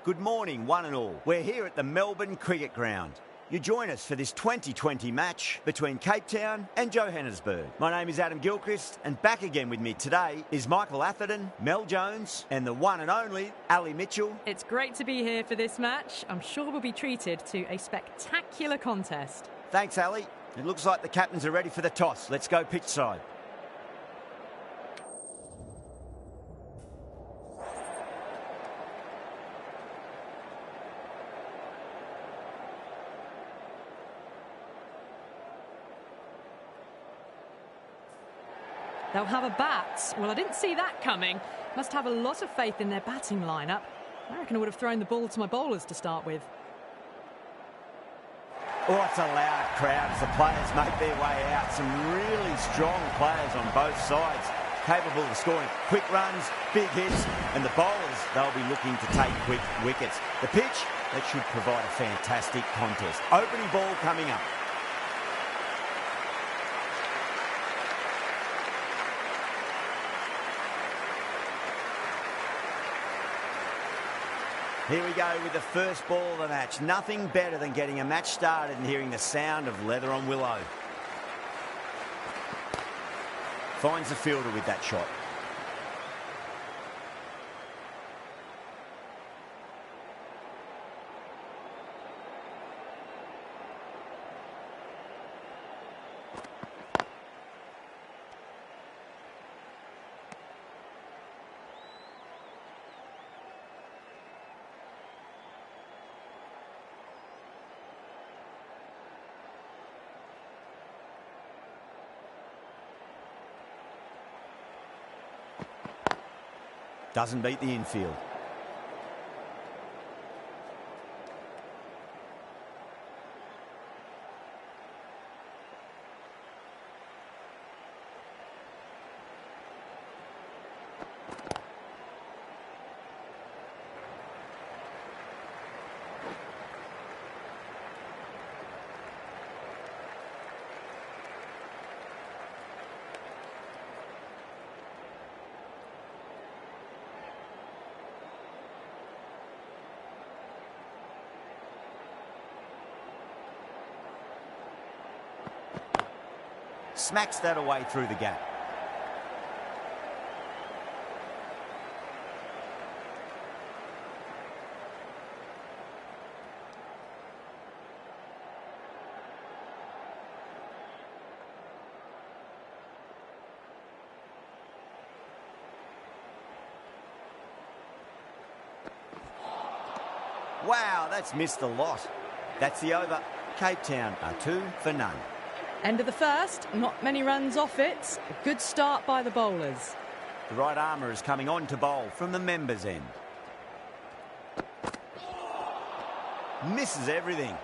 Good morning, one and all. We're here at the Melbourne Cricket Ground. You join us for this 2020 match between Cape Town and Johannesburg. My name is Adam Gilchrist, and back again with me today is Michael Atherton, Mel Jones, and the one and only Ali Mitchell. It's great to be here for this match. I'm sure we'll be treated to a spectacular contest. Thanks, Ali. It looks like the captains are ready for the toss. Let's go pitch side. They'll have a bat. Well, I didn't see that coming. Must have a lot of faith in their batting lineup. I reckon I would have thrown the ball to my bowlers to start with. Oh, it's a loud crowd as the players make their way out. Some really strong players on both sides, capable of scoring quick runs, big hits, and the bowlers, they'll be looking to take quick wickets. The pitch, that should provide a fantastic contest. Opening ball coming up. Here we go with the first ball of the match. Nothing better than getting a match started and hearing the sound of leather on willow. Finds the fielder with that shot. Doesn't beat the infield. Smacks that away through the gap. Wow, that's missed a lot. That's the over. Cape Town are 2 for none. End of the first, not many runs off it. A good start by the bowlers. The right armour is coming on to bowl from the members' end. Misses everything.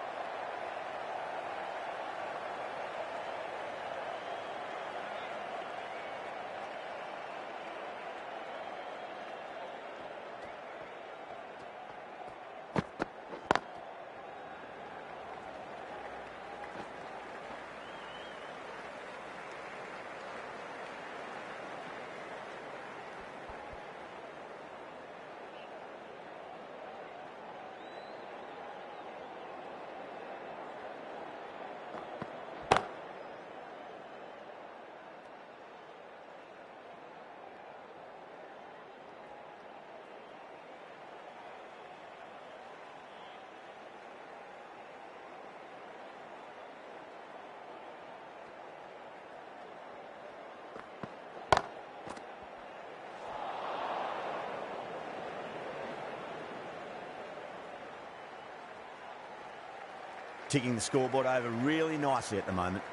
Ticking the scoreboard over really nicely at the moment.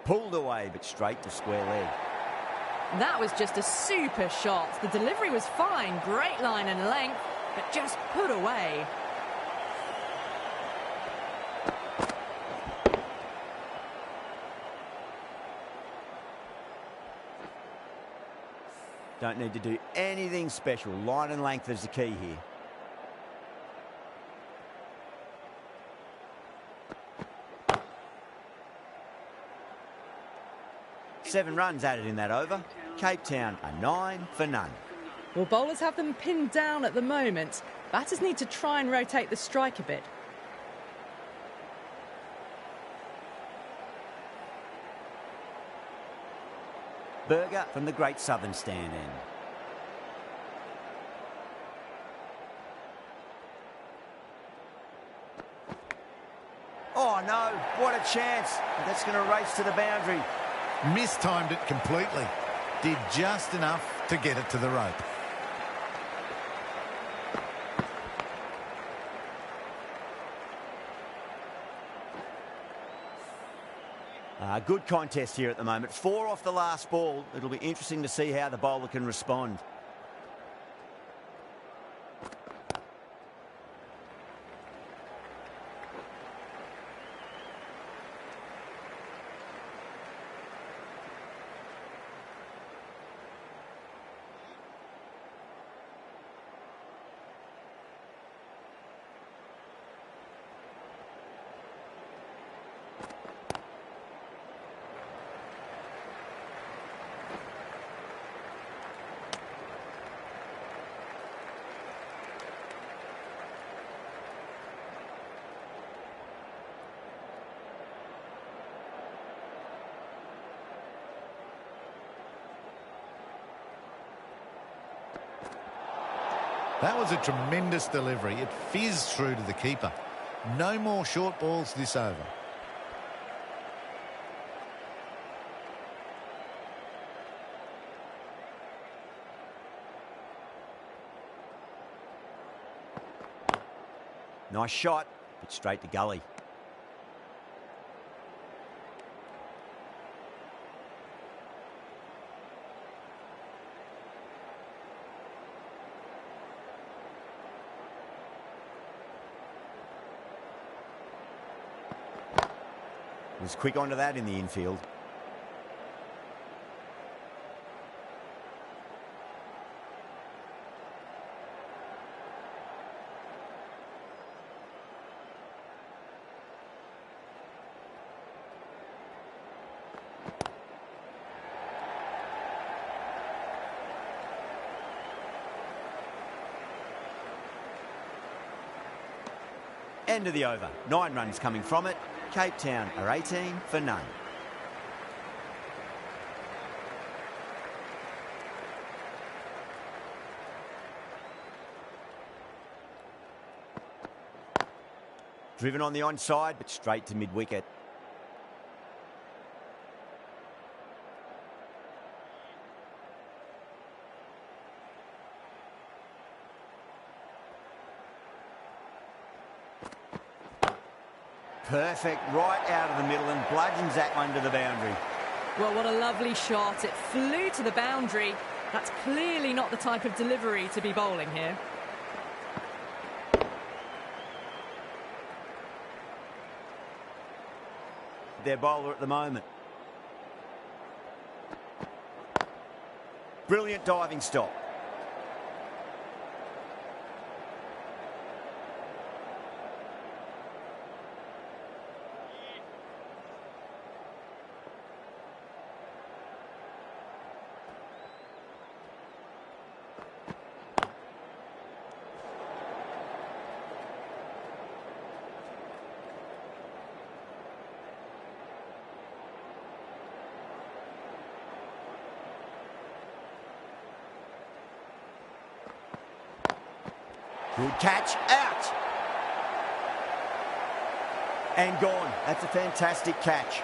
Pulled away, but straight to square leg. That was just a super shot. The delivery was fine, great line and length, but just put away. Don't need to do anything special. Line and length is the key here. 7 runs added in that over. Cape Town are 9 for none. Well, bowlers have them pinned down at the moment. Batters need to try and rotate the strike a bit. Berger from the Great Southern Stand end. Oh no, what a chance. That's going to race to the boundary. Mistimed it completely. Did just enough to get it to the rope. Good contest here at the moment. 4 off the last ball. It'll be interesting to see how the bowler can respond. That was a tremendous delivery. It fizzed through to the keeper. No more short balls this over. Nice shot, but straight to gully. Was quick onto that in the infield. End of the over. 9 runs coming from it. Cape Town are 18 for none. Driven on the onside, but straight to mid-wicket. Perfect, right out of the middle and bludgeons that one to the boundary. Well, what a lovely shot. It flew to the boundary. That's clearly not the type of delivery to be bowling here. Their bowler at the moment. Brilliant diving stop. Good catch, out. And gone. That's a fantastic catch.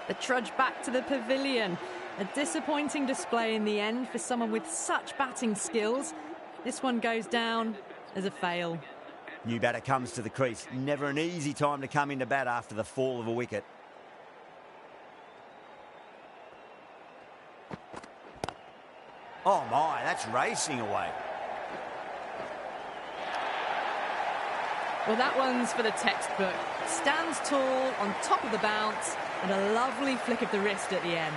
The trudge back to the pavilion. A disappointing display in the end for someone with such batting skills. This one goes down as a fail. New batter comes to the crease. Never an easy time to come into bat after the fall of a wicket. Oh my, that's racing away. Well, that one's for the textbook. Stands tall on top of the bounce and a lovely flick of the wrist at the end.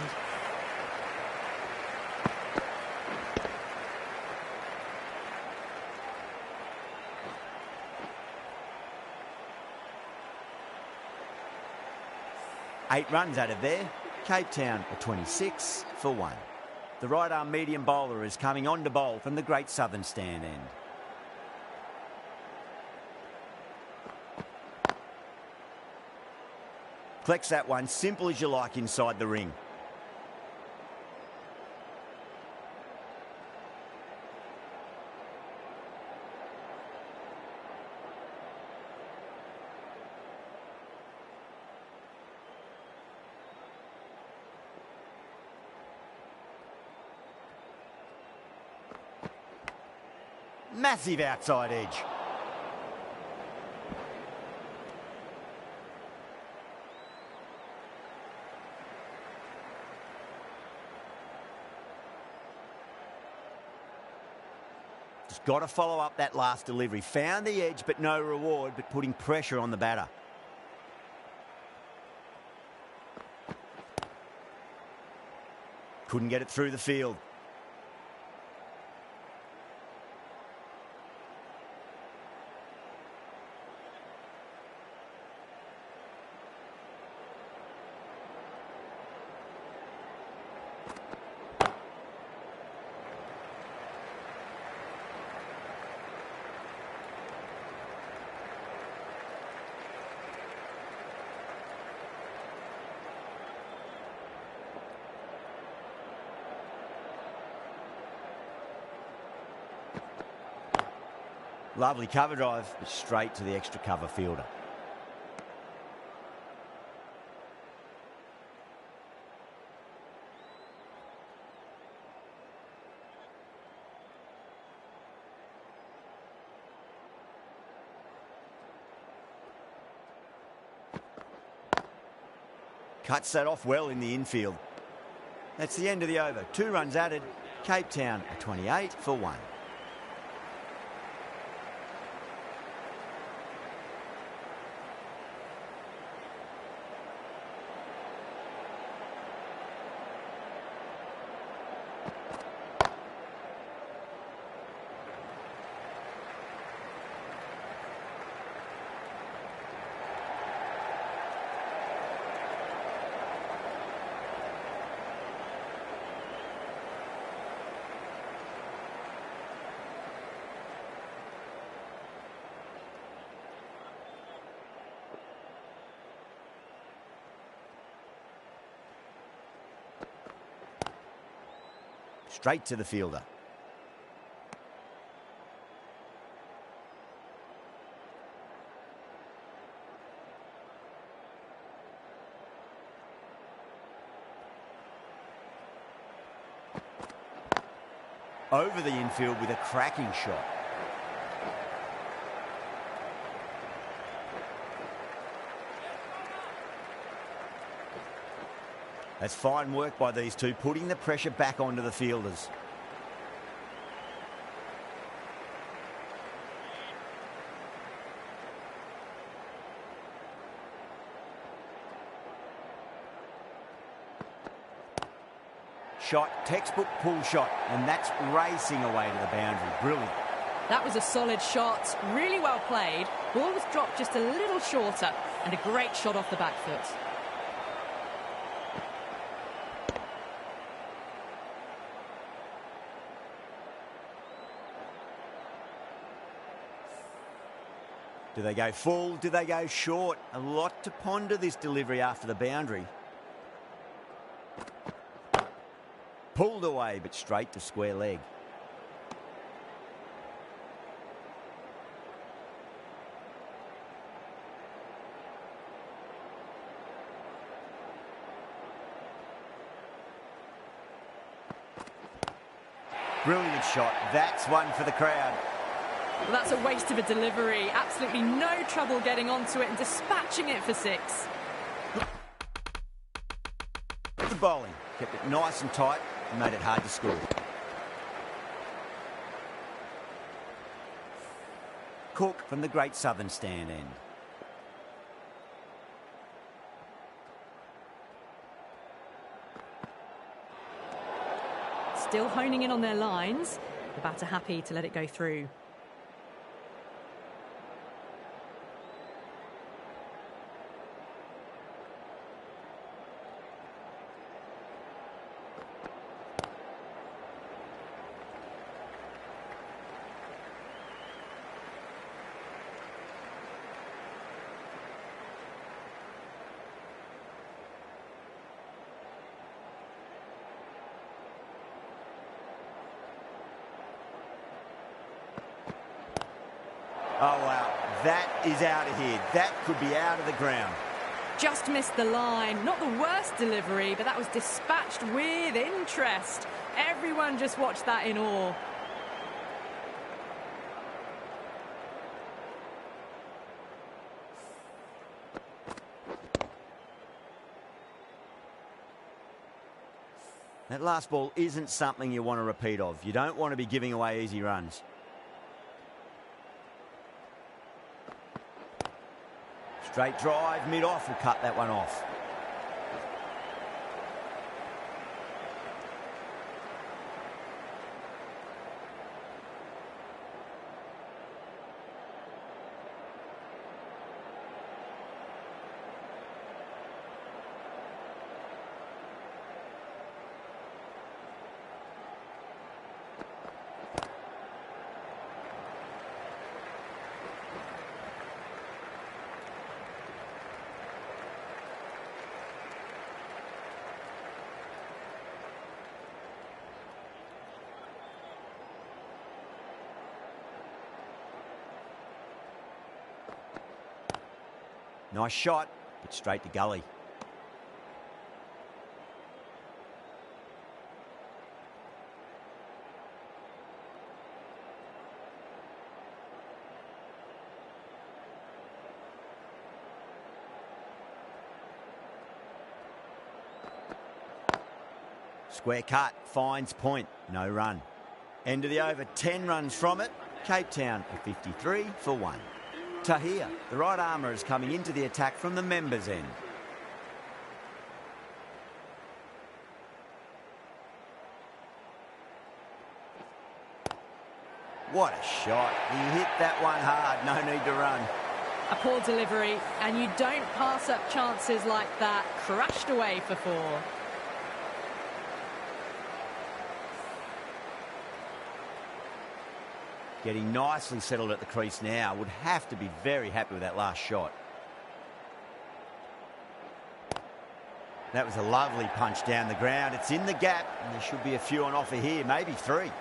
8 runs added there. Cape Town are 26 for 1. The right-arm medium bowler is coming on to bowl from the Great Southern stand end. Collects that one, simple as you like, inside the ring. Massive outside edge. Just got to follow up that last delivery. Found the edge, but no reward, but putting pressure on the batter. Couldn't get it through the field. Lovely cover drive, but straight to the extra cover fielder. Cuts that off well in the infield. That's the end of the over. 2 runs added. Cape Town are 28 for 1. Straight to the fielder. Over the infield with a cracking shot. That's fine work by these two, putting the pressure back onto the fielders. Shot, textbook pull shot, and that's racing away to the boundary. Brilliant. That was a solid shot, really well played. Ball was dropped just a little shorter, and a great shot off the back foot. Do they go full? Do they go short? A lot to ponder this delivery after the boundary. Pulled away, but straight to square leg. Brilliant shot. That's one for the crowd. Well, that's a waste of a delivery. Absolutely no trouble getting onto it and dispatching it for 6. Good bowling. Kept it nice and tight and made it hard to score. Cook from the Great Southern stand end. Still honing in on their lines. The batter happy to let it go through. Oh, wow. That is out of here. That could be out of the ground. Just missed the line. Not the worst delivery, but that was dispatched with interest. Everyone just watched that in awe. That last ball isn't something you want to repeat of. You don't want to be giving away easy runs. Straight drive, mid-off will cut that one off. Nice shot, but straight to gully. Square cut, finds point, no run. End of the over, 10 runs from it. Cape Town are 53 for 1. Tahir, the right armour, is coming into the attack from the members' end. What a shot. He hit that one hard, no need to run. A poor delivery, and you don't pass up chances like that. Crashed away for 4. Getting nicely settled at the crease now. Would have to be very happy with that last shot. That was a lovely punch down the ground. It's in the gap, and there should be a few on offer here, maybe 3.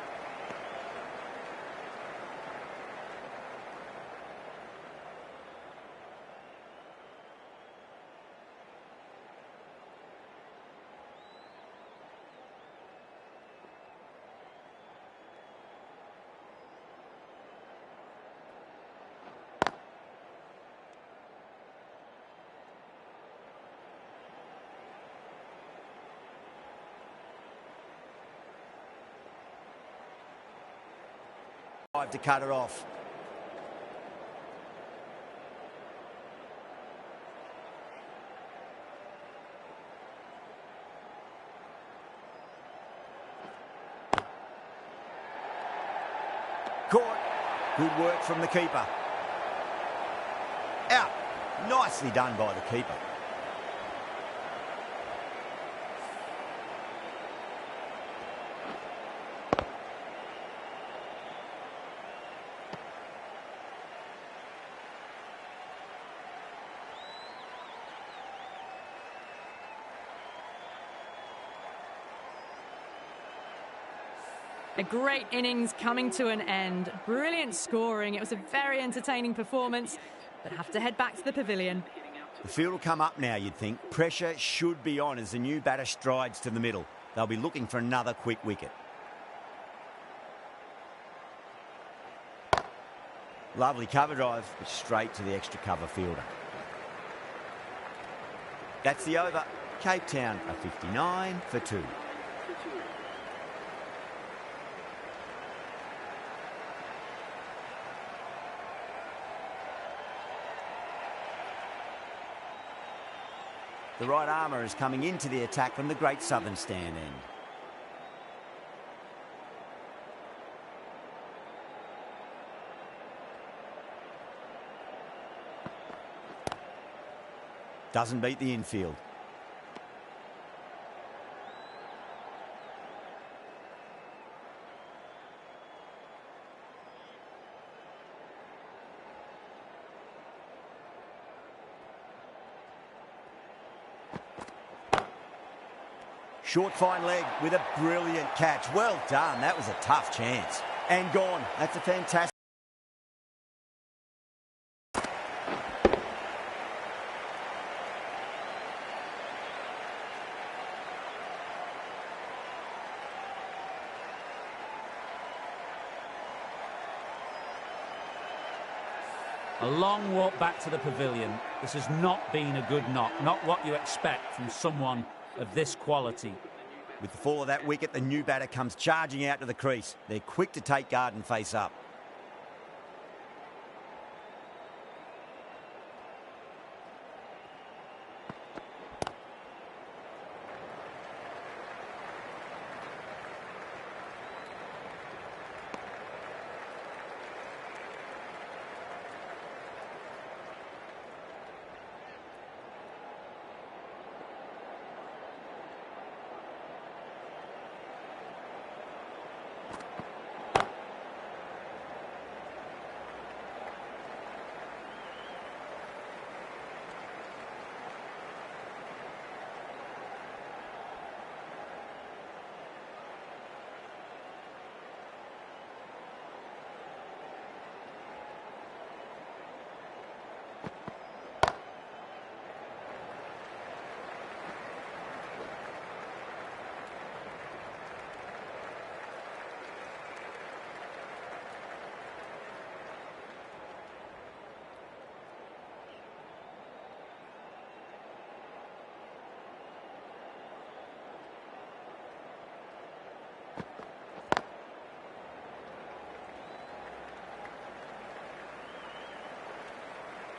To cut it off. Caught. Good work from the keeper. Out. Nicely done by the keeper. A great innings coming to an end. Brilliant scoring. It was a very entertaining performance, but have to head back to the pavilion. The field will come up now, you'd think. Pressure should be on as the new batter strides to the middle. They'll be looking for another quick wicket. Lovely cover drive, but straight to the extra cover fielder. That's the over. Cape Town are 59 for 2. The right armour is coming into the attack from the Great Southern Stand end. Doesn't beat the infield. Short fine leg with a brilliant catch. Well done. That was a tough chance. And gone. That's a fantastic A long walk back to the pavilion. This has not been a good knock, not what you expect from someone of this quality. With the fall of that wicket, the new batter comes charging out to the crease. They're quick to take guard and face up.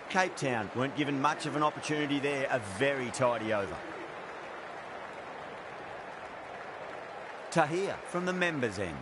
Cape Town weren't given much of an opportunity there. A very tidy over. Tahir from the members' end.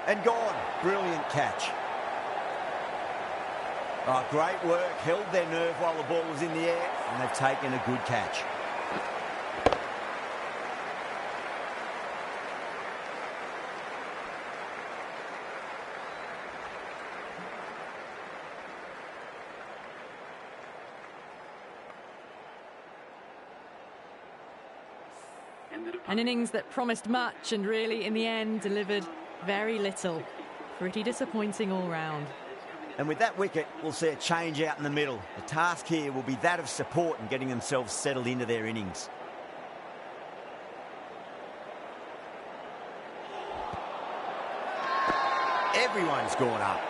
And gone. Brilliant catch. Oh, great work. Held their nerve while the ball was in the air, and they've taken a good catch. An innings that promised much and really, in the end, delivered very little. Pretty disappointing all round. And with that wicket, we'll see a change out in the middle. The task here will be that of support and getting themselves settled into their innings. Everyone's gone up.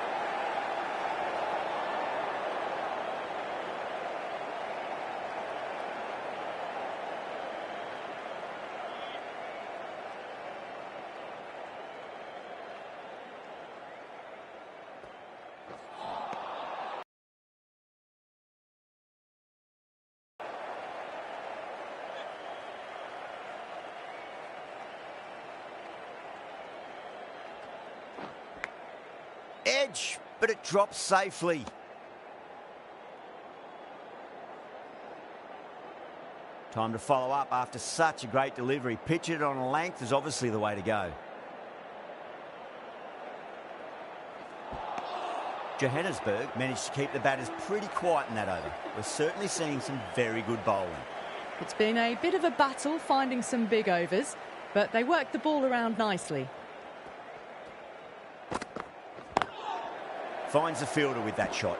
Edge, but it drops safely. Time to follow up after such a great delivery. Pitch it on a length is obviously the way to go. Johannesburg managed to keep the batters pretty quiet in that over. We're certainly seeing some very good bowling. It's been a bit of a battle finding some big overs, but they worked the ball around nicely. Finds the fielder with that shot.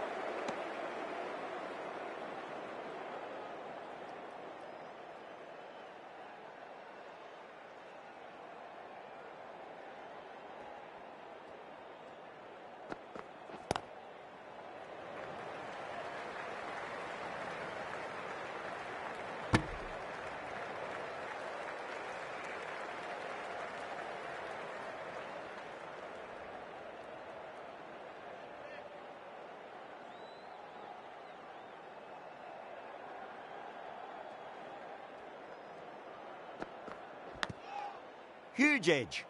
Huge edge.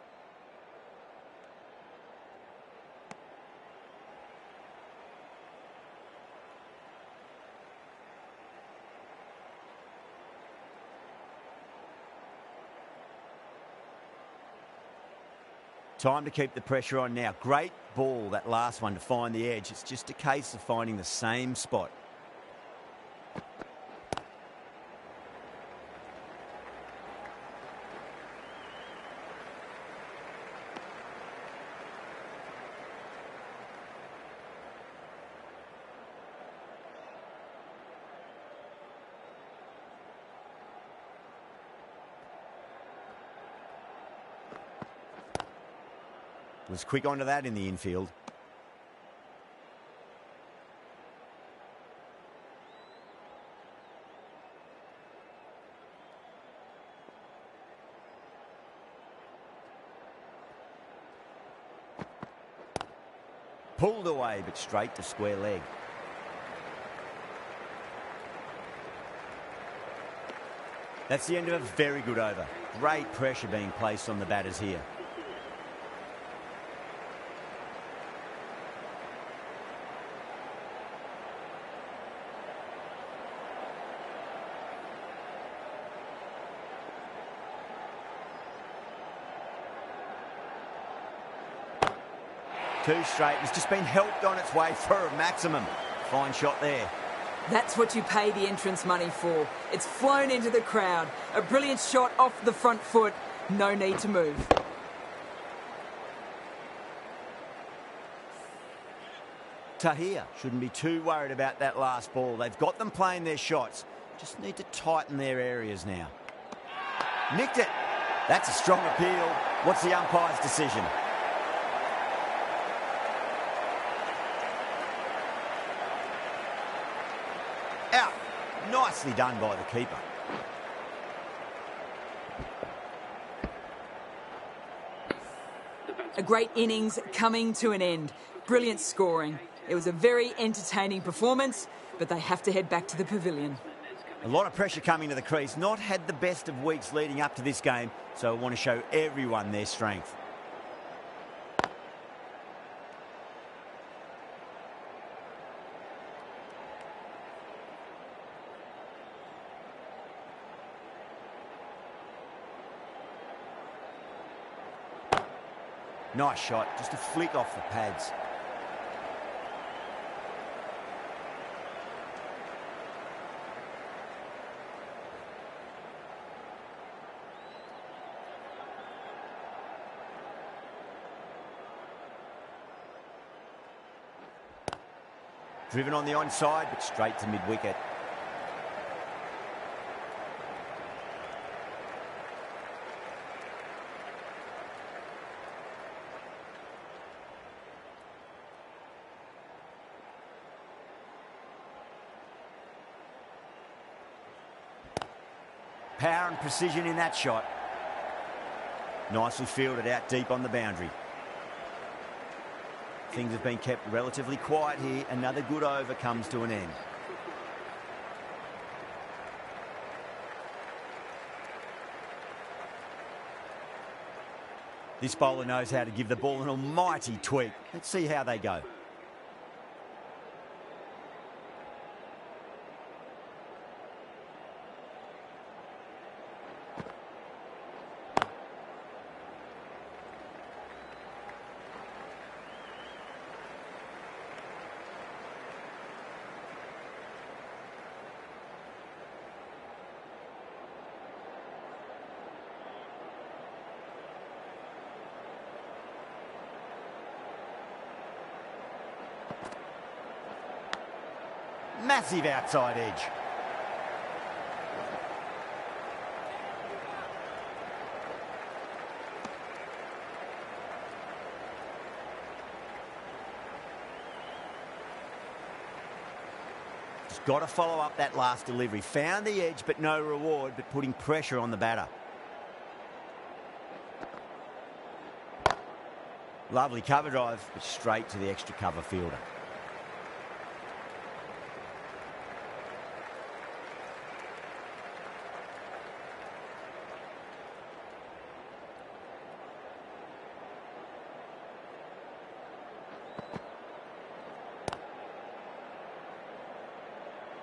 Time to keep the pressure on now. Great ball, that last one, to find the edge. It's just a case of finding the same spot. Was quick onto that in the infield. Pulled away, but straight to square leg. That's the end of a very good over. Great pressure being placed on the batters here. Two straight. It's just been helped on its way for a maximum. Fine shot there. That's what you pay the entrance money for. It's flown into the crowd. A brilliant shot off the front foot. No need to move. Tahir shouldn't be too worried about that last ball. They've got them playing their shots. Just need to tighten their areas now. Nicked it. That's a strong appeal. What's the umpire's decision? Out. Nicely done by the keeper. A great innings coming to an end. Brilliant scoring. It was a very entertaining performance, but they have to head back to the pavilion. A lot of pressure coming to the crease. Not had the best of weeks leading up to this game, so I want to show everyone their strength. Nice shot, just a flick off the pads. Driven on the onside, but straight to mid-wicket. Power and precision in that shot. Nicely fielded out deep on the boundary. Things have been kept relatively quiet here. Another good over comes to an end. This bowler knows how to give the ball an almighty tweak. Let's see how they go. Massive outside edge. Just got to follow up that last delivery. Found the edge, but no reward, but putting pressure on the batter. Lovely cover drive, but straight to the extra cover fielder.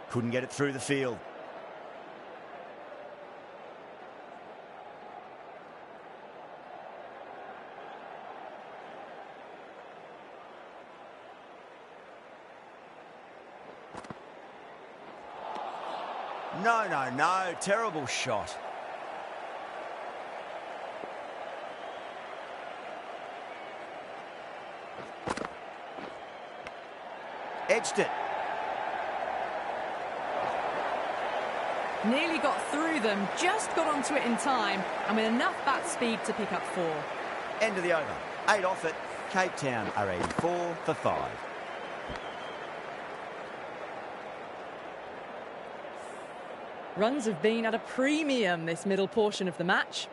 Couldn't get it through the field. No, no, no. Terrible shot. Edged it. Nearly got through them, just got onto it in time, and with enough bat speed to pick up 4. End of the over. 8 off it. Cape Town are 84 for 5. Runs have been at a premium this middle portion of the match.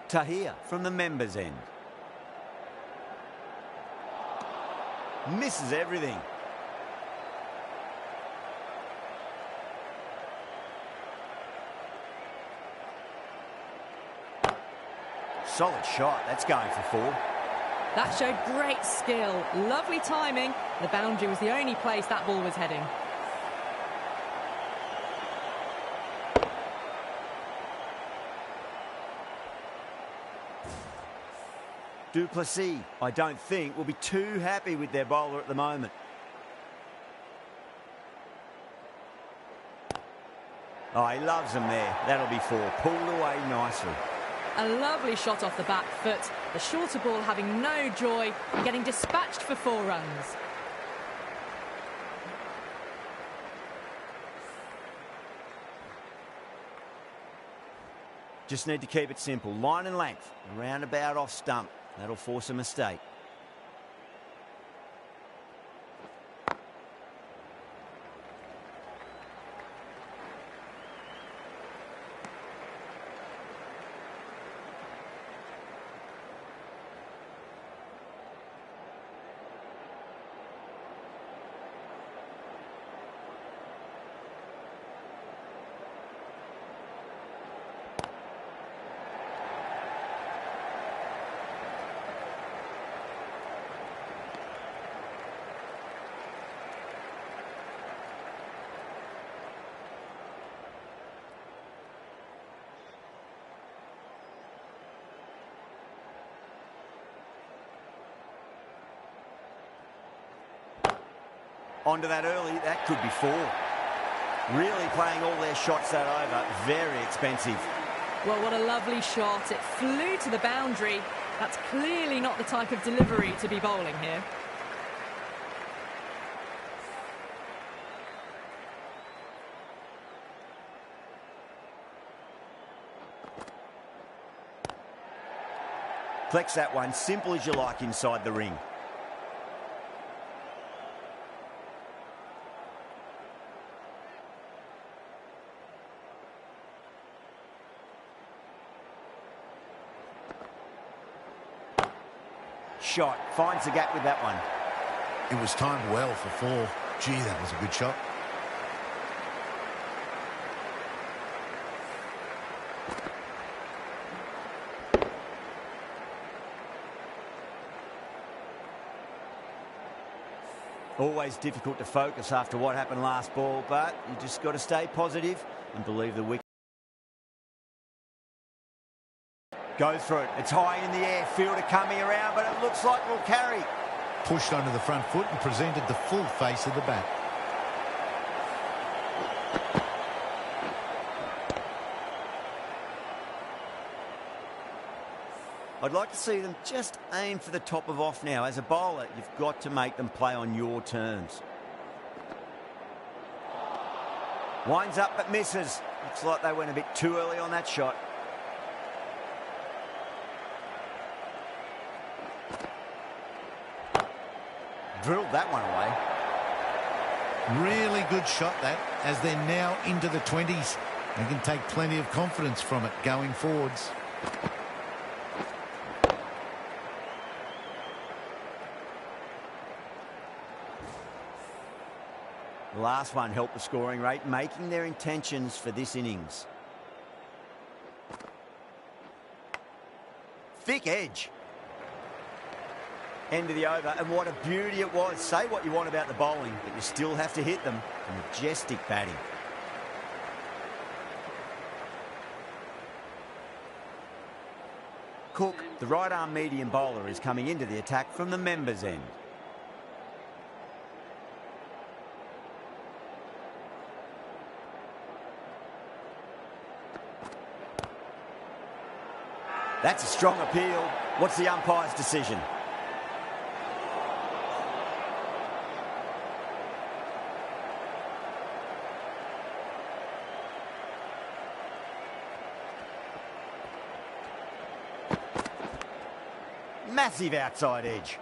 Tahir from the members' end. Misses everything. Solid shot. That's going for 4. That showed great skill, lovely timing. The boundary was the only place that ball was heading. Du Plessis, I don't think, will be too happy with their bowler at the moment. Oh, he loves them there. That'll be 4. Pulled away nicely. A lovely shot off the back foot. The shorter ball having no joy and getting dispatched for 4 runs. Just need to keep it simple. Line and length. Around about off stump. That'll force a mistake. Onto that early, that could be 4. Really playing all their shots that over, very expensive. Well, what a lovely shot. It flew to the boundary. That's clearly not the type of delivery to be bowling here. Flex that one, simple as you like inside the ring. Shot, finds the gap with that one. It was timed well for 4. Gee, that was a good shot. Always difficult to focus after what happened last ball, but you just got to stay positive and believe the wicket. Go through it. It's high in the air. Fielder coming around, but it looks like we'll carry. Pushed onto the front foot and presented the full face of the bat. I'd like to see them just aim for the top of off now. As a bowler, you've got to make them play on your terms. Winds up but misses. Looks like they went a bit too early on that shot. Drilled that one away. Really good shot that, as they're now into the 20s. They can take plenty of confidence from it going forwards. The last one helped the scoring rate, making their intentions for this innings. Thick edge. End of the over, and what a beauty it was. Say what you want about the bowling, but you still have to hit them. Majestic batting. Cook, the right-arm medium bowler, is coming into the attack from the members' end. That's a strong appeal. What's the umpire's decision? Massive outside edge.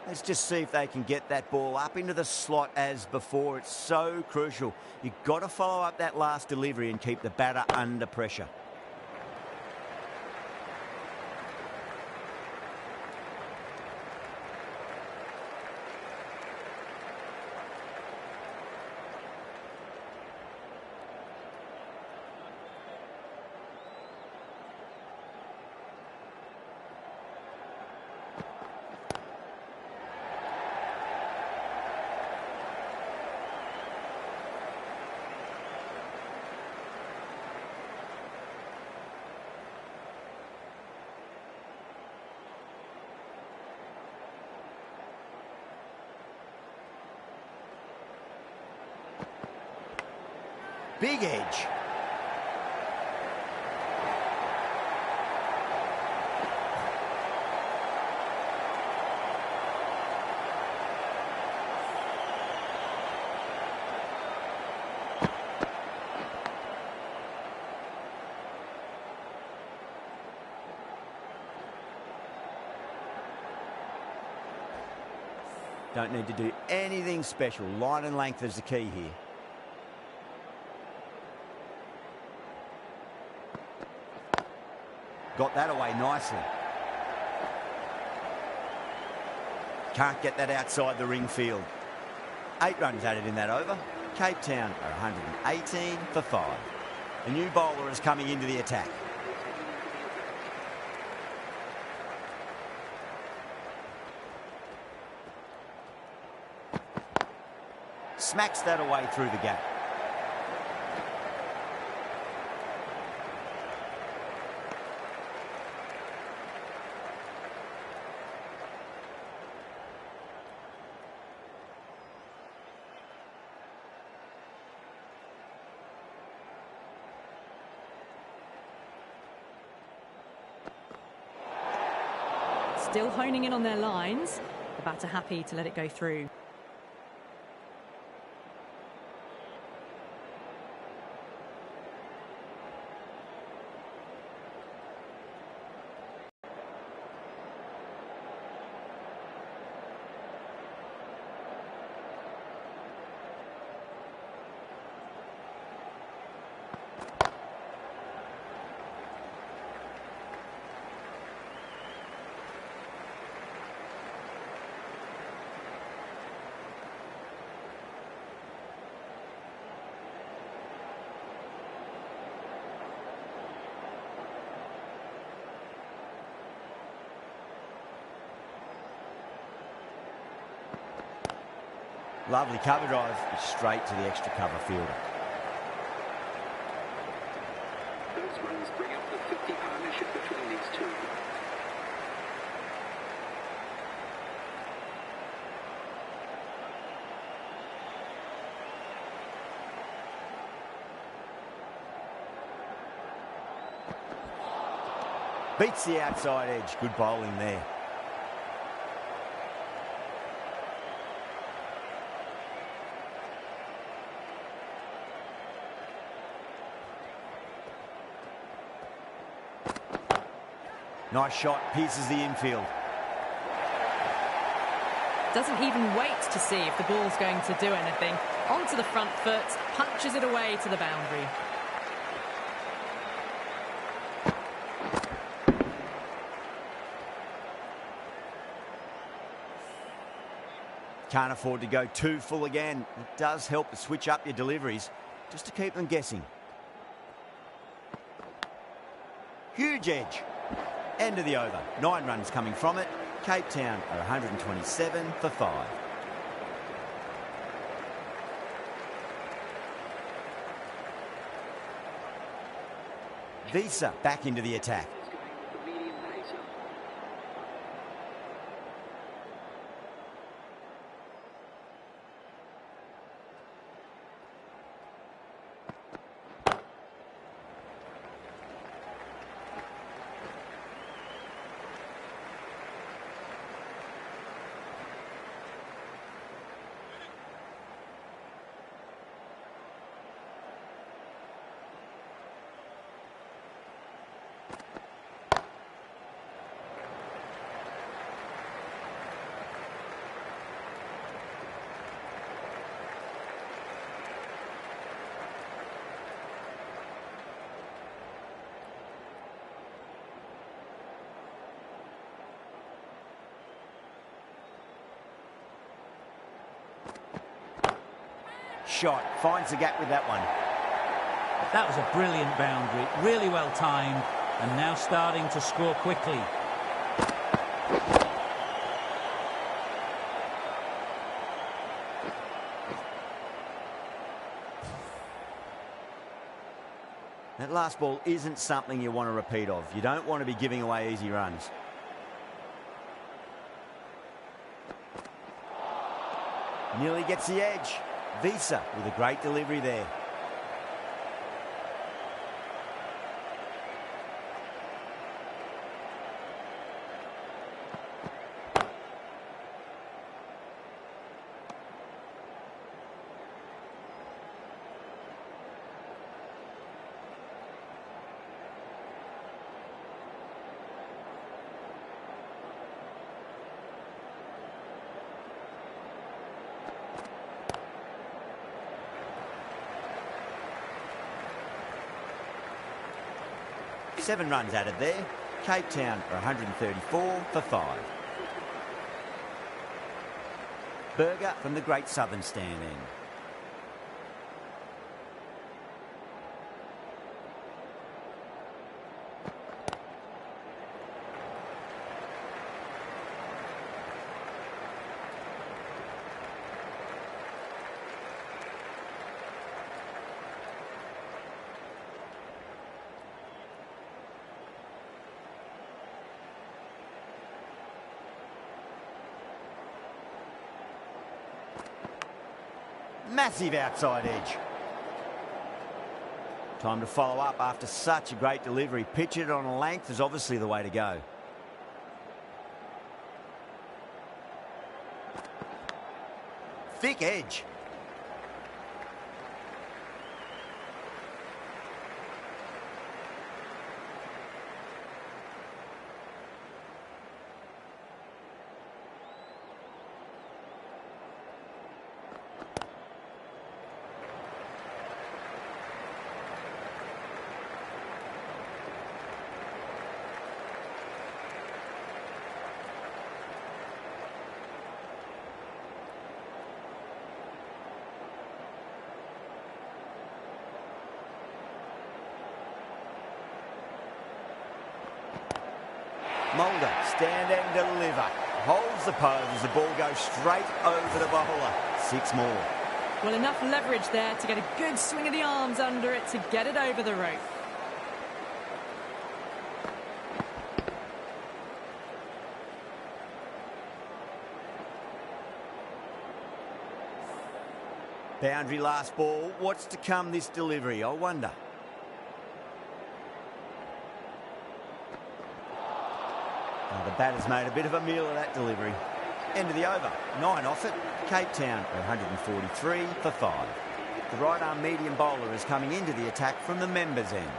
Let's just see if they can get that ball up into the slot as before. It's so crucial. You've got to follow up that last delivery and keep the batter under pressure. Big edge. Don't need to do anything special. Line and length is the key here. Got that away nicely. Can't get that outside the ring field. 8 runs added in that over. Cape Town are 118 for 5. A new bowler is coming into the attack. Smacks that away through the gap. Still honing in on their lines. The batter happy to let it go through. Lovely cover drive, straight to the extra cover fielder. Those runs bring up the 50 partnership between these two. Beats the outside edge. Good bowling there. Nice shot, pierces the infield. Doesn't even wait to see if the ball's going to do anything. Onto the front foot, punches it away to the boundary. Can't afford to go too full again. It does help to switch up your deliveries, just to keep them guessing. Huge edge. End of the over. 9 runs coming from it. Cape Town are 127 for 5. Visa back into the attack. shot. Finds the gap with that one. That was a brilliant boundary, really well timed, and now starting to score quickly. That last ball isn't something you want to repeat of. You don't want to be giving away easy runs. Nearly gets the edge. Visa with a great delivery there. Seven runs added there. Cape Town are 134 for 5. Berger from the Great Southern Stand end. Massive outside edge. Time to follow up after such a great delivery. Pitch it on a length is obviously the way to go. Thick edge. Mulder, stand and deliver. Holds the pose as the ball goes straight over the bowler. 6 more. Well, enough leverage there to get a good swing of the arms under it to get it over the rope. Boundary last ball. What's to come this delivery, I wonder. The batter's made a bit of a meal of that delivery. End of the over. 9 off it. Cape Town are 143 for 5. The right-arm medium bowler is coming into the attack from the members' end.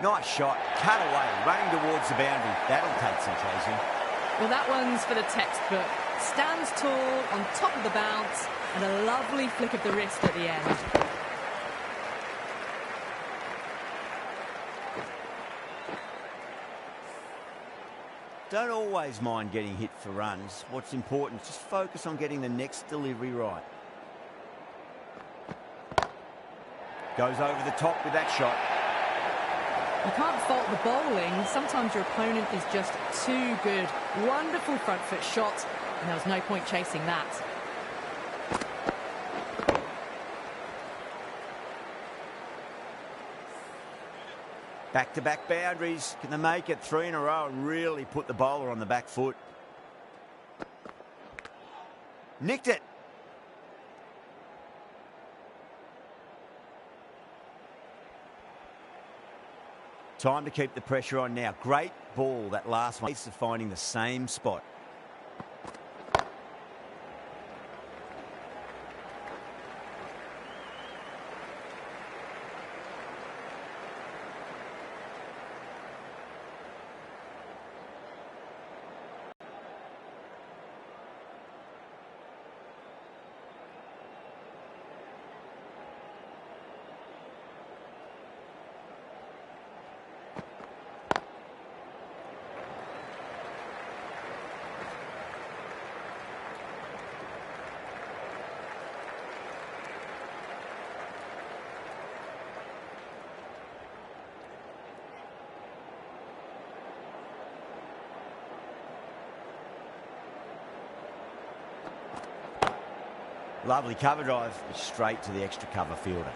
Nice shot. Cut away. Running towards the boundary. That'll take some chasing. Well, that one's for the textbook. Stands tall on top of the bounce and a lovely flick of the wrist at the end. Don't always mind getting hit for runs. What's important is just focus on getting the next delivery right. Goes over the top with that shot. You can't fault the bowling. Sometimes your opponent is just too good. Wonderful front foot shot, and there was no point chasing that. Back-to-back boundaries. Can they make it 3 in a row and really put the bowler on the back foot? Nicked it. Time to keep the pressure on now. Great ball, that last one. Of finding the same spot. Lovely cover drive, straight to the extra cover fielder.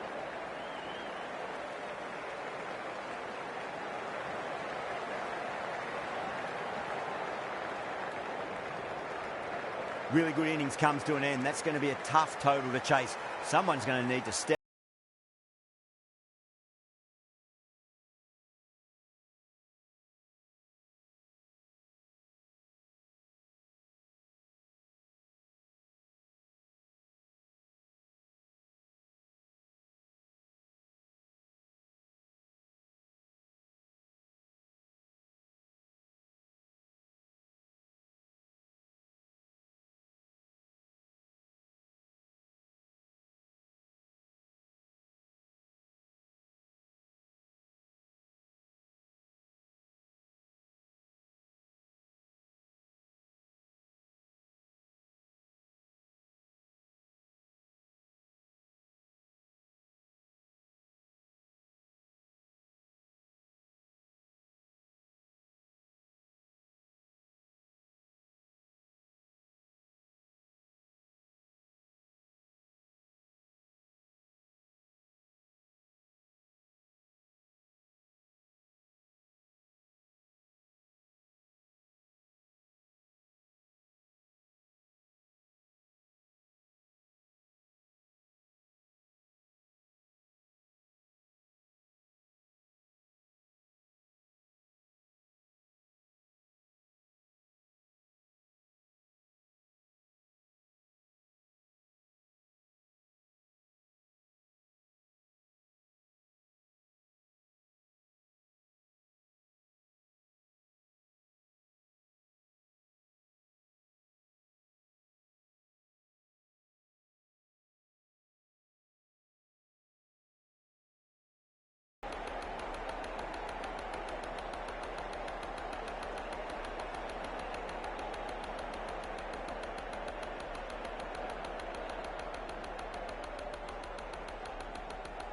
Really good innings comes to an end. That's going to be a tough total to chase. Someone's going to need to step.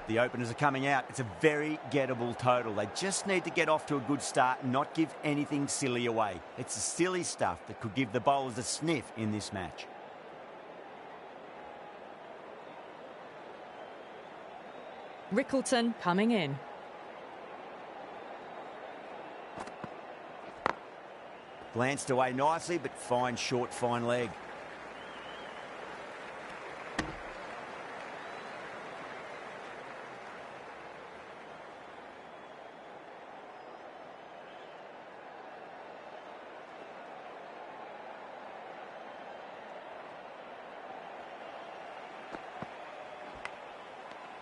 The openers are coming out. It's a very gettable total. They just need to get off to a good start and not give anything silly away. It's the silly stuff that could give the bowlers a sniff in this match. Rickleton coming in. Glanced away nicely, but fine short, fine leg.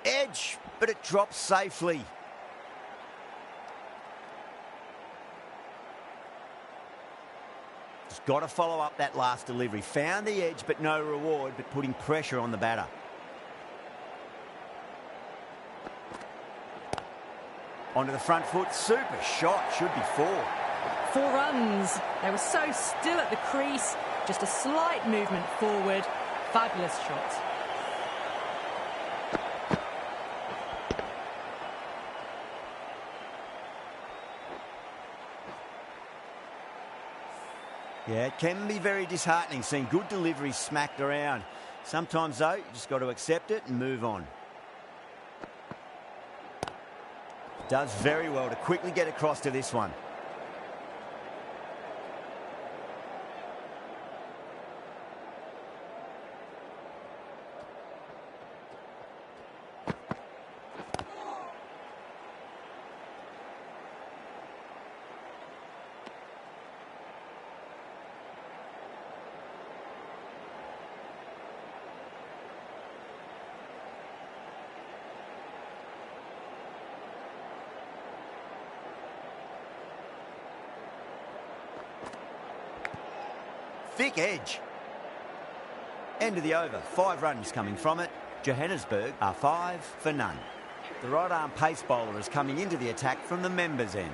Edge, but it drops safely. Just got to follow up that last delivery. Found the edge, but no reward, but putting pressure on the batter. Onto the front foot. Super shot. Should be 4. 4 runs. They were so still at the crease. Just a slight movement forward. Fabulous shot. Yeah, it can be very disheartening seeing good deliveries smacked around. Sometimes, though, you just got to accept it and move on. Does very well to quickly get across to this one. Thick edge. End of the over. 5 runs coming from it. Johannesburg are 5 for none. The right arm pace bowler is coming into the attack from the members' end.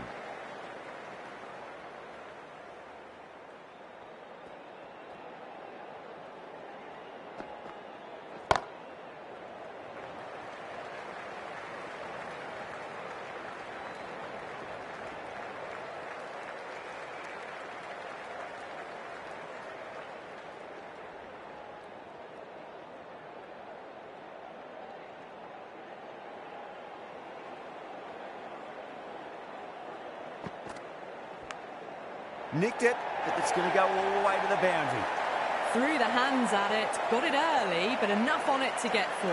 Nicked it, but it's going to go all the way to the boundary. Threw the hands at it, got it early, but enough on it to get 4.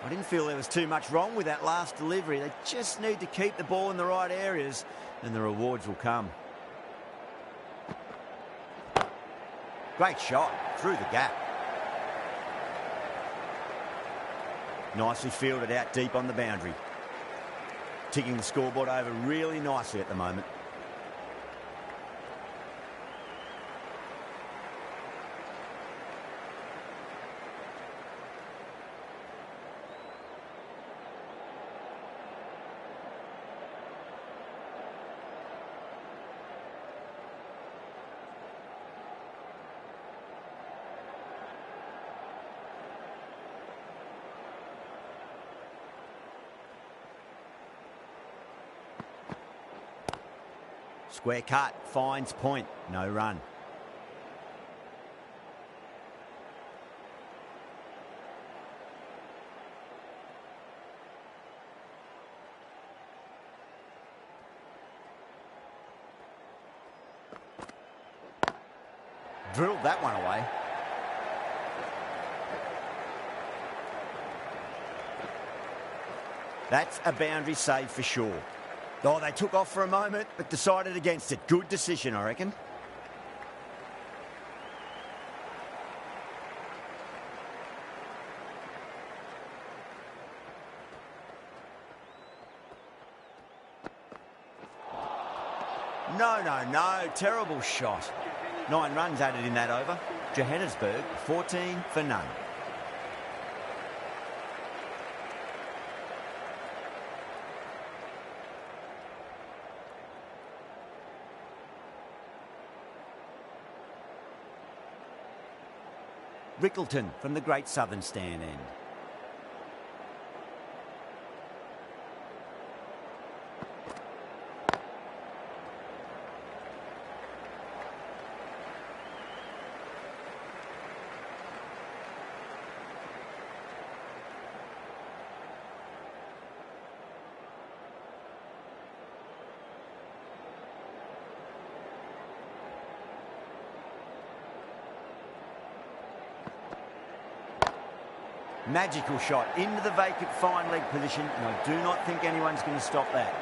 I didn't feel there was too much wrong with that last delivery. They just need to keep the ball in the right areas and the rewards will come. Great shot through the gap. Nicely fielded out deep on the boundary. Ticking the scoreboard over really nicely at the moment. Square cut, finds point, no run. Drilled that one away. That's a boundary save for sure. Oh, they took off for a moment, but decided against it. Good decision, I reckon. No. Terrible shot. 9 runs added in that over. Johannesburg, 14 for none. Rickleton from the Great Southern Stand end. Magical shot into the vacant fine leg position, and I do not think anyone's going to stop that.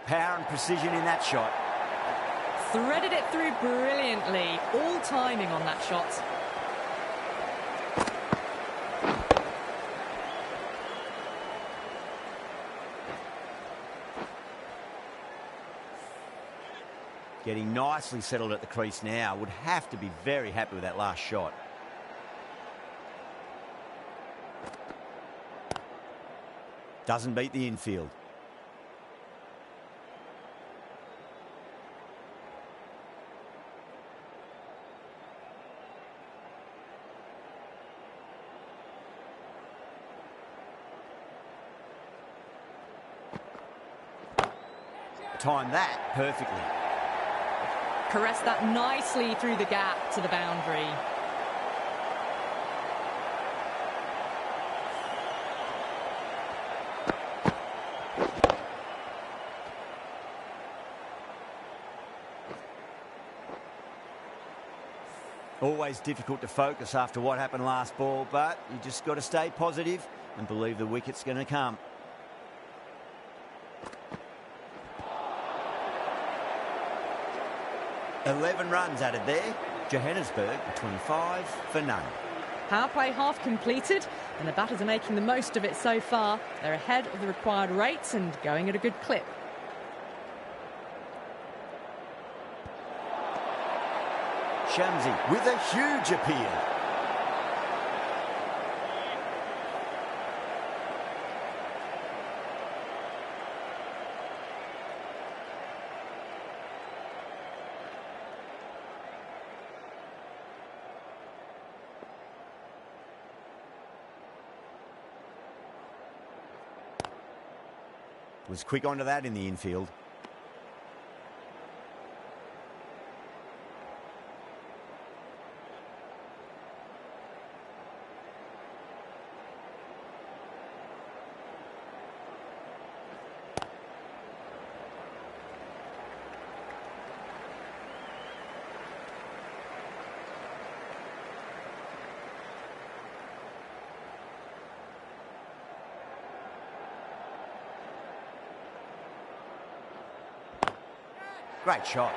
Power and precision in that shot. Threaded it through brilliantly. All timing on that shot. Getting nicely settled at the crease now. Would have to be very happy with that last shot. Doesn't beat the infield. Timed that perfectly. Caressed that nicely through the gap to the boundary. Always difficult to focus after what happened last ball, but you just got to stay positive and believe the wicket's going to come. $11 runs added there. Johannesburg, 25 for none. Power play half completed, and the batters are making the most of it so far. They're ahead of the required rates and going at a good clip. Shamsi with a huge appeal. Was quick onto that in the infield. Great shot.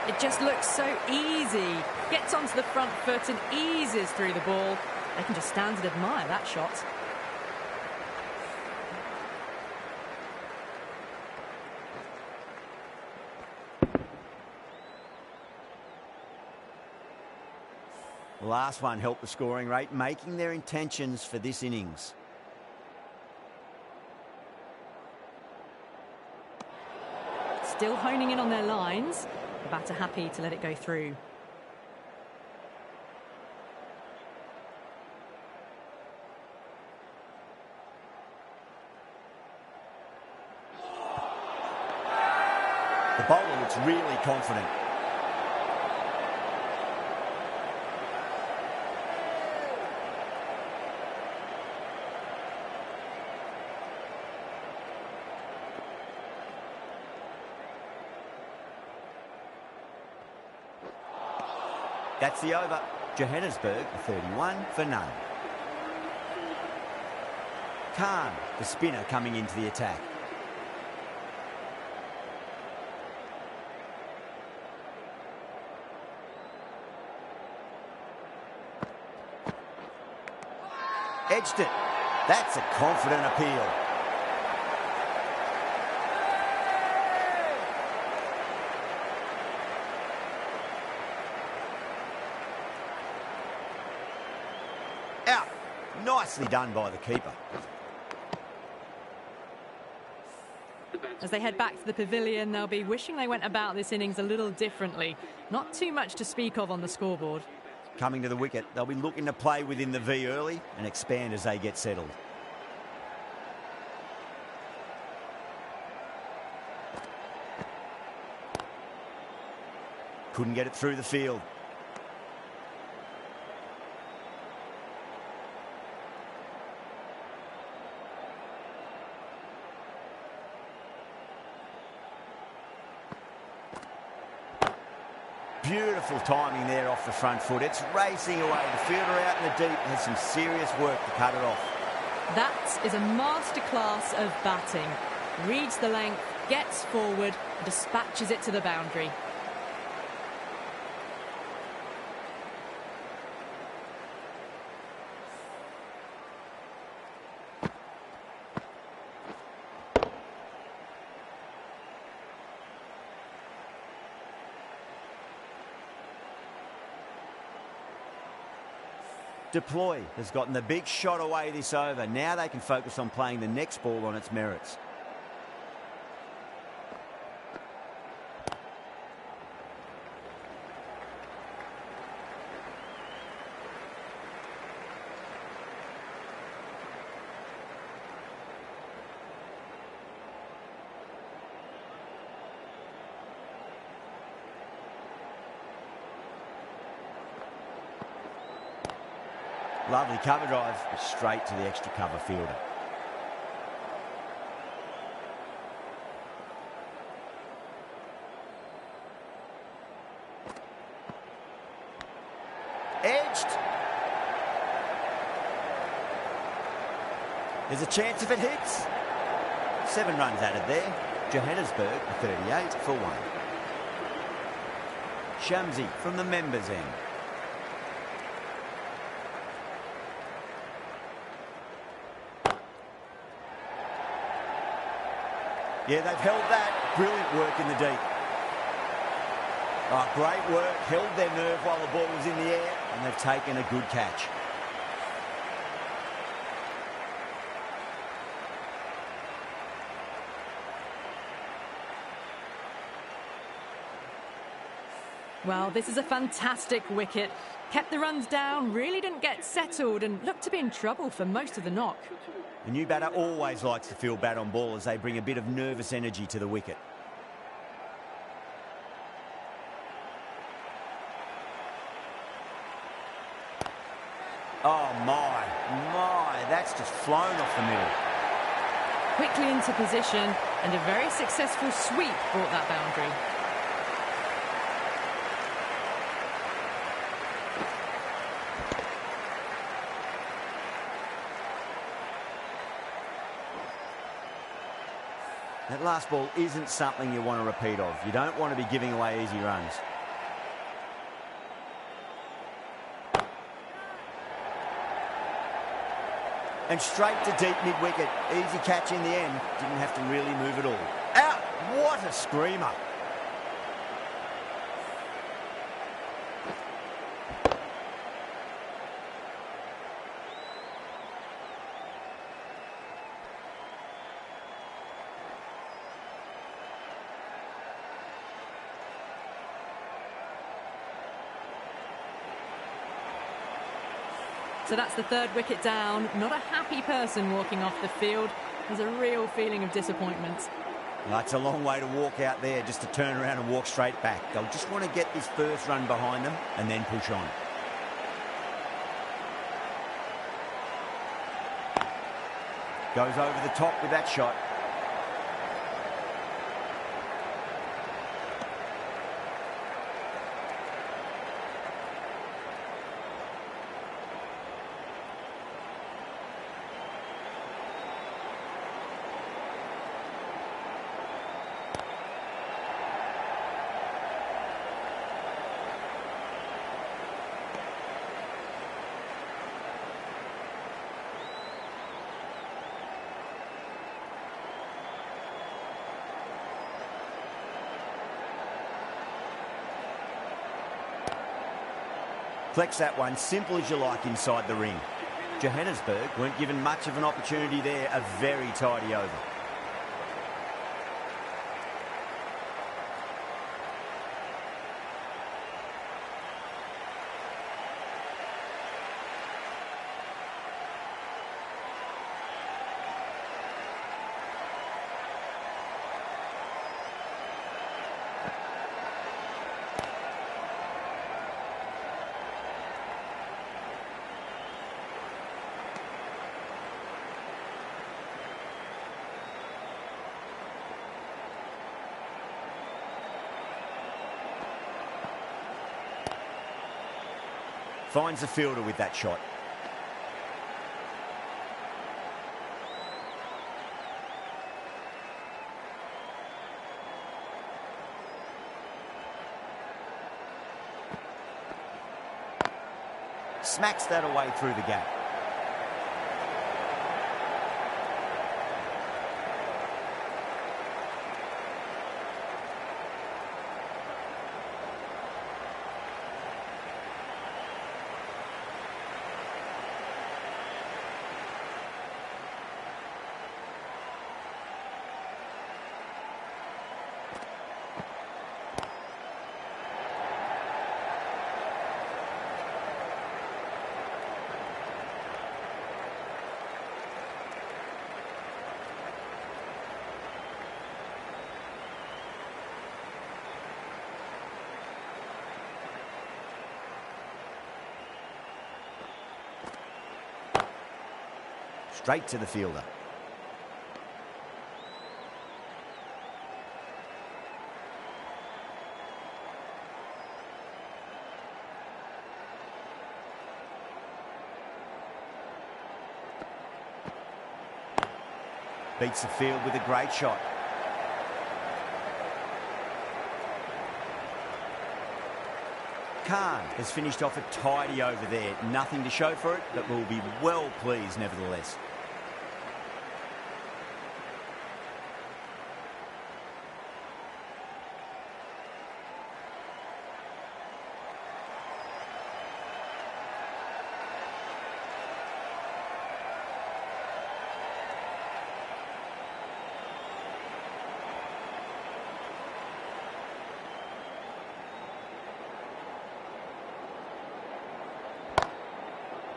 It just looks so easy. Gets onto the front foot and eases through the ball. They can just stand and admire that shot. The last one helped the scoring rate, making their intentions for this innings. Still honing in on their lines. The batter happy to let it go through. The bowler looks really confident. That's the over. Johannesburg, 31 for none. Khan, the spinner, coming into the attack. Edged it. That's a confident appeal. Out. Nicely done by the keeper. As they head back to the pavilion, they'll be wishing they went about this innings a little differently. Not too much to speak of on the scoreboard. Coming to the wicket, they'll be looking to play within the V early and expand as they get settled. Couldn't get it through the field. Beautiful timing there off the front foot. It's racing away. The fielder out in the deep has some serious work to cut it off. That is a masterclass of batting. Reads the length, gets forward, dispatches it to the boundary. Deploy has gotten the big shot away this over. Now they can focus on playing the next ball on its merits. Lovely cover drive, straight to the extra cover fielder. Edged. There's a chance if it hits. 7 runs added there. Johannesburg, 38 for 1. Shamsi from the members' end. Yeah, they've held that. Brilliant work in the deep. Oh, great work. Held their nerve while the ball was in the air, and they've taken a good catch. Well, this is a fantastic wicket. Kept the runs down, really didn't get settled and looked to be in trouble for most of the knock. A new batter always likes to feel bat on ball as they bring a bit of nervous energy to the wicket. Oh my, that's just flown off the middle. Quickly into position and a very successful sweep brought that boundary. That last ball isn't something you want to repeat of. You don't want to be giving away easy runs. And straight to deep mid-wicket. Easy catch in the end. Didn't have to really move at all. Out! What a screamer. So that's the third wicket down. Not a happy person walking off the field. There's a real feeling of disappointment. That's a long way to walk out there just to turn around and walk straight back. They'll just want to get this first run behind them and then push on. Goes over the top with that shot. Flex that one, simple as you like inside the ring. Johannesburg weren't given much of an opportunity there, a very tidy over. Finds the fielder with that shot. Smacks that away through the gap. Straight to the fielder. Beats the field with a great shot. Khan has finished off a tidy over there. Nothing to show for it, but will be well pleased nevertheless.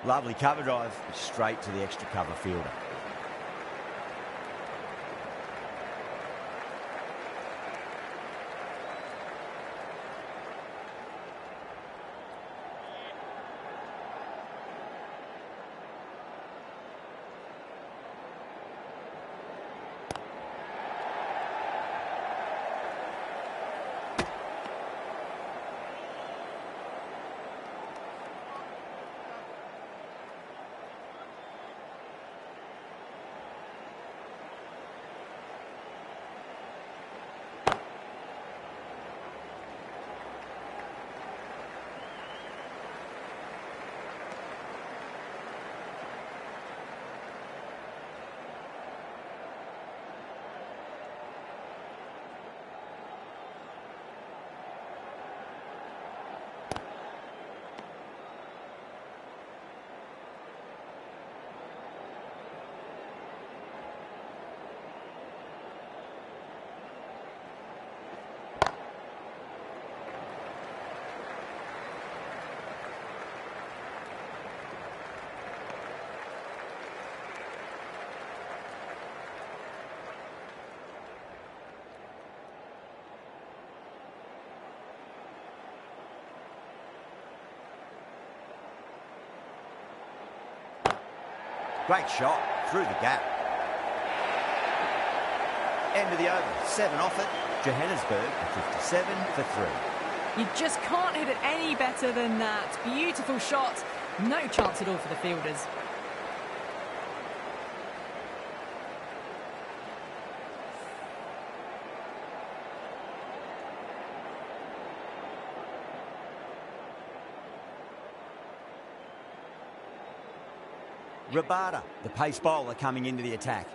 Lovely cover drive, straight to the extra cover fielder. Great shot through the gap. End of the over. 7 off it. Johannesburg 57 for 3. You just can't hit it any better than that. Beautiful shot. No chance at all for the fielders. Rabada, the pace bowler, coming into the attack.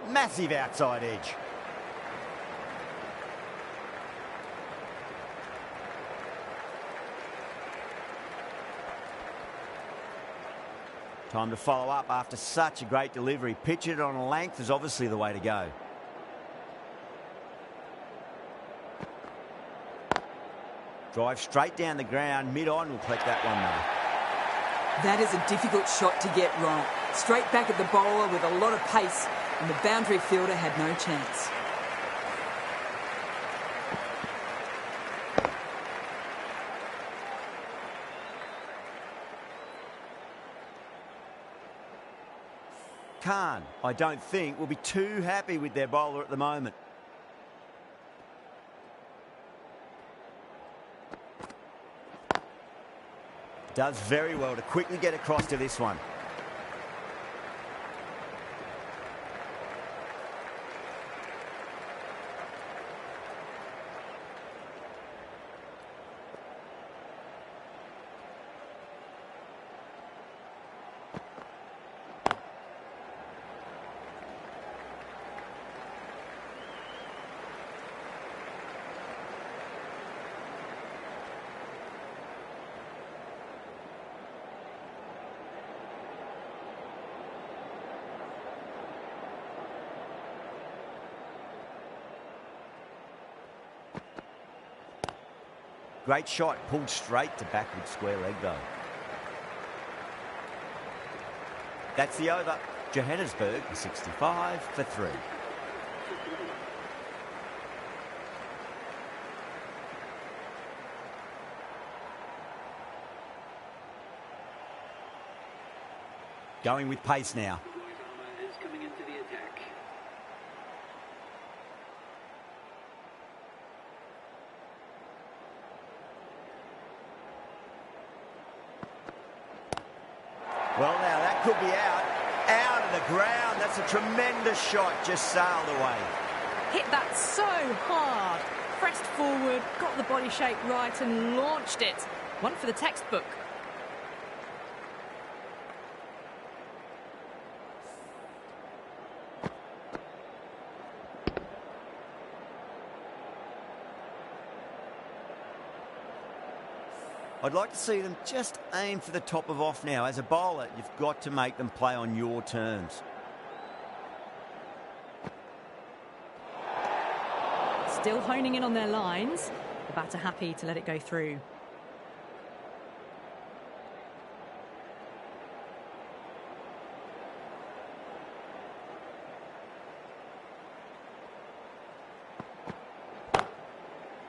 Massive outside edge. Time to follow up after such a great delivery. Pitch it on a length is obviously the way to go. Drive straight down the ground, mid-on, will collect that one though. That is a difficult shot to get wrong. Straight back at the bowler with a lot of pace, and the boundary fielder had no chance. Khan, I don't think, will be too happy with their bowler at the moment. Does very well to quickly get across to this one. Great shot, pulled straight to backward square leg though. That's the over. Johannesburg 65 for 3. Going with pace now. Is coming into the attack. Well, now that could be out of the ground. That's a tremendous shot, just sailed away. Hit that so hard. Pressed forward, got the body shape right and launched it. One for the textbook. I'd like to see them just aim for the top of off now. As a bowler, you've got to make them play on your terms. Still honing in on their lines. The batter happy to let it go through.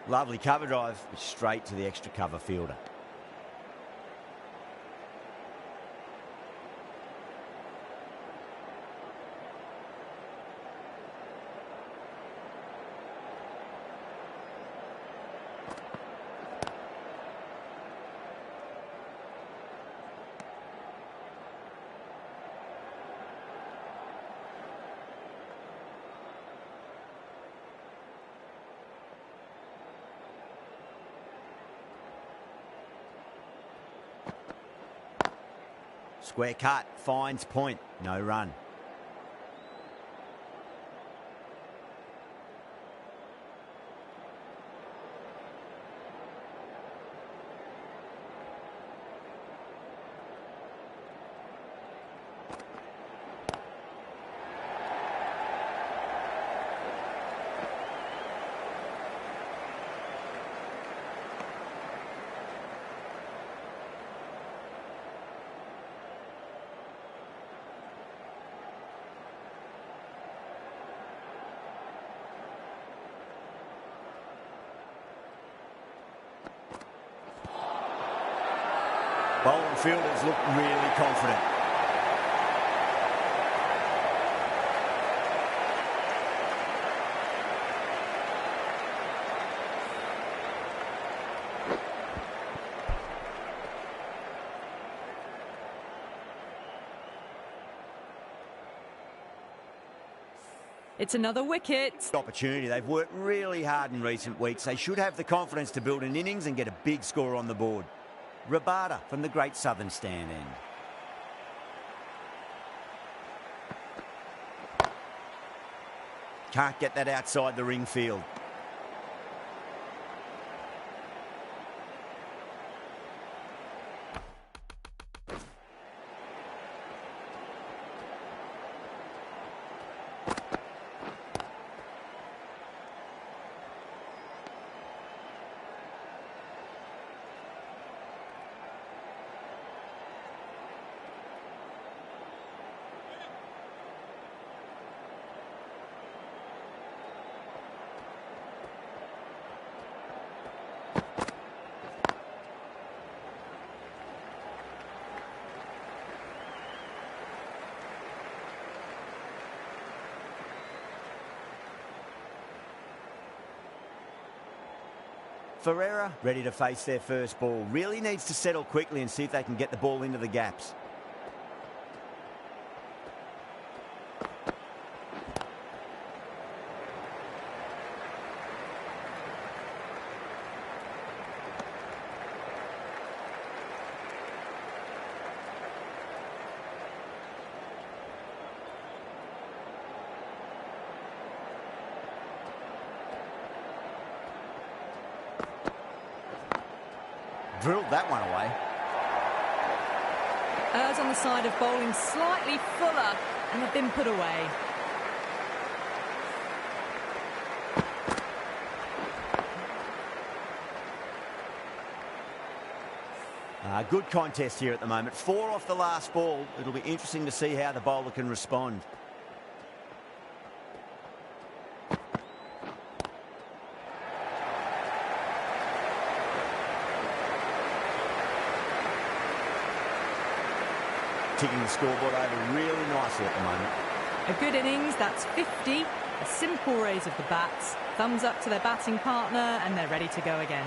Lovely cover drive, straight to the extra cover fielder. Square cut, finds point, no run. Bowling fielders look really confident. It's another wicket. Opportunity. They've worked really hard in recent weeks. They should have the confidence to build an innings and get a big score on the board. Rabada from the Great Southern Stand end. Can't get that outside the ring field. Ferreira ready to face their first ball. Really needs to settle quickly and see if they can get the ball into the gaps. Drilled that one away. Errs on the side of bowling slightly fuller and have been put away. Good contest here at the moment. 4 off the last ball. It'll be interesting to see how the bowler can respond. Ticking the scoreboard over really nicely at the moment. A good innings, that's 50. A simple raise of the bats. Thumbs up to their batting partner and they're ready to go again.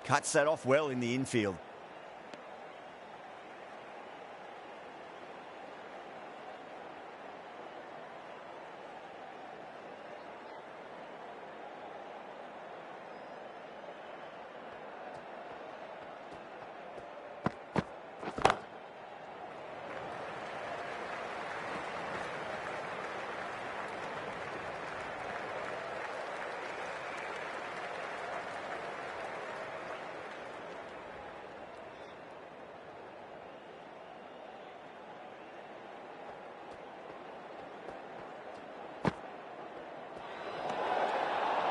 Cuts that off well in the infield.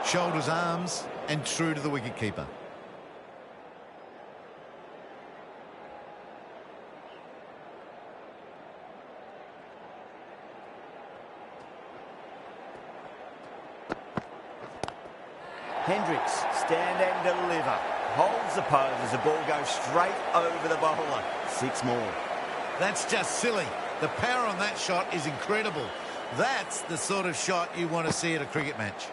Shoulders, arms, and true to the wicketkeeper. Hendricks, stand and deliver. Holds the pose as the ball goes straight over the bowler. 6 more. That's just silly. The power on that shot is incredible. That's the sort of shot you want to see at a cricket match.